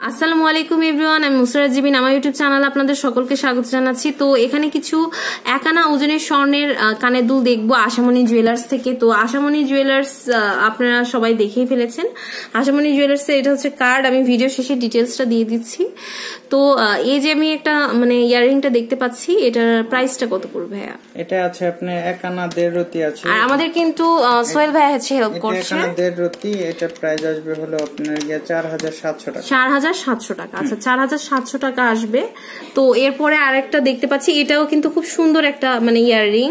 আসসালামু আলাইকুম এভরিওয়ান, আমি মুসরাত জিবিন। আমার ইউটিউব চ্যানেলে আপনাদের সকলকে স্বাগত জানাচ্ছি। তো এখানে কিছু একানা ওজনের স্বর্ণের কানের দুল দেখবো আশামণি জুয়েলার্স থেকে। তো আশামণি জুয়েলার্স আপনারা সবাই দেখেই ফেলেছেন। আশামণি জুয়েলার্স এটা হচ্ছে কার্ড, আমি ভিডিও শেষে ডিটেলসটা দিয়ে দিচ্ছি। তো এই যে আমি একটা মানে ইয়াররিংটা দেখতে পাচ্ছি, এটার প্রাইসটা কত পড়বে ভাইয়া? এটা আছে আপনার একানা 1.5 রতি আছে। আর আমাদের কিন্তু সোহেল ভাই হচ্ছে হেল্প করছে। একানা 1.5 রতি, এটা প্রাইস আসবে হলো আপনার 4700 টাকা। 4700 টাকা। আচ্ছা, 4700 টাকা আসবে। তো এরপরে আরেকটা দেখতে পাচ্ছি, এটাও কিন্তু খুব সুন্দর একটা মানে ইয়াররিং।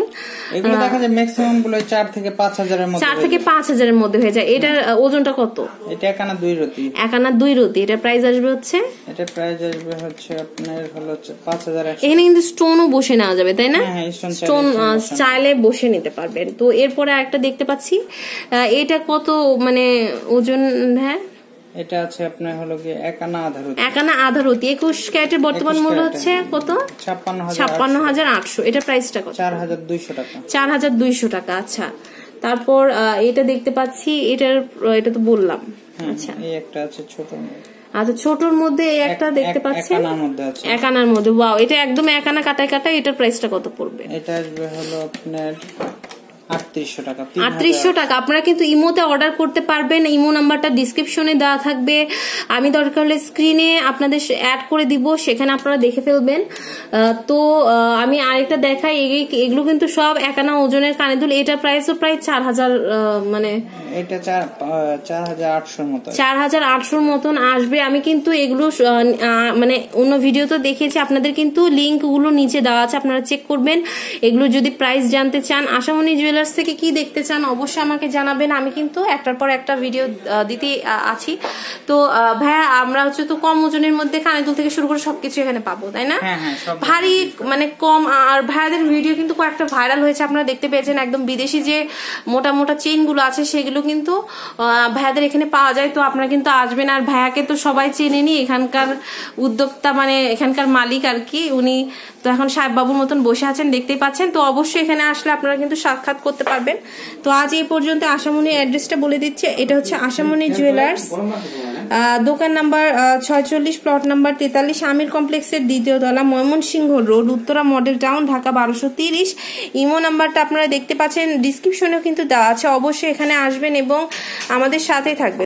এগুলো দেখা যায় ম্যাক্সিমাম গুলো 4 থেকে 5000 এর মধ্যে, 4 থেকে 5000 এর মধ্যে হয়ে যায়। এটার ওজনটা কত? এটা একানা 2 রতি। একানা 2 রতি। এটা প্রাইস আসবে হচ্ছে, এটা প্রাইস আসবে হচ্ছে আপনার হলো 5100। এখানে কিন্তু স্টোনও বসে নেওয়া যাবে, তাই না? হ্যাঁ, স্টোন চাইলে বসে নিতে পারবেন। তো এরপরে আরেকটা দেখতে পাচ্ছি, এটা কত মানে ওজন? হ্যাঁ, এটা আছে আপনার হলো কি একানা আধা রতি। একানা আধা রতি 21 ক্যারেটের বর্তমান মূল্য হচ্ছে কত? 56800। এটা প্রাইসটা কত? 4200 টাকা। 4200 টাকা। আচ্ছা, তারপর এটা দেখতে পাচ্ছি, এটা তো বললাম। আচ্ছা, এই একটা আছে ছোট। আচ্ছা, ছোটর মধ্যে একটা দেখতে পাচ্ছেন, একানার মধ্যে। ওয়াও, এটা একদম একানা কাটায় কাটায়। এটার প্রাইসটা কত পড়বে? এটা আসবে হলো আপনার 3800 টাকা। 3800 টাকা। আপনারা কিন্তু ইমোতে অর্ডার করতে পারবেন। ইমো নাম্বারটা ডিসক্রিপশনে দেওয়া থাকবে, আমি দরকার হলে স্ক্রিনে আপনাদের অ্যাড করে দিব, সেখানে আপনারা দেখে ফেলবেন। তো আমি আরেকটা দেখাই, এগুলো কিন্তু সব একানা ওজনের কানের দুল। এটার প্রাইসও প্রায় 4000, মানে এটা 4800 মতো, 4800 মতন আসবে। আমি কিন্তু এগুলো মানে অন্য ভিডিও তো দেখেছি, আপনাদের কিন্তু লিঙ্ক গুলো নিচে দেওয়া আছে, আপনারা চেক করবেন। এগুলো যদি প্রাইস জানতে চান, আশামণি জুয়েলার্স থেকে কি দেখতে চান, অবশ্যই আমাকে জানাবেন। আমি কিন্তু একটার পর একটা ভিডিও দিতে আছি। তো ভাইয়া, আমরা হচ্ছে তো কম ওজনের মধ্যে কানের দুল থেকে শুরু করে সবকিছু এখানে পাবো, তাই না? ভারী মানে কম। আর ভাইয়াদের ভিডিও কিন্তু কয়েকটা ভাইরাল হয়েছে, আপনারা দেখতে পেয়েছেন। একদম বিদেশি যে মোটা মোটা চেইন গুলো আছে, সেগুলো কিন্তু ভাইয়াদের এখানে পাওয়া যায়। তো আপনারা কিন্তু আসবেন। আর ভাইয়াকে তো সবাই চেনেনি, এখানকার উদ্যোক্তা মানে এখানকার মালিক আর কি। উনি তো এখন সাহেব বাবুর মতন বসে আছেন, দেখতেই পাচ্ছেন। তো অবশ্যই এখানে আসলে আপনারা কিন্তু সাক্ষাৎ করতে পারবেন। তো আজ এই পর্যন্ত। আশামণির অ্যাড্রেসটা বলে দিচ্ছে, এটা হচ্ছে আশামণি জুয়েলার্স, দোকান নাম্বার 46, প্লট নাম্বার 43, আমির কমপ্লেক্সের 2য় তলা, Mymensingh road, Uttara model town, Dhaka 1230। Imo নাম্বারটা আপনারা দেখতে পাচ্ছেন, ডিসক্রিপশনেও কিন্তু দেওয়া আছে। অবশ্যই এখানে আসবেন এবং আমাদের সাথেই থাকবেন।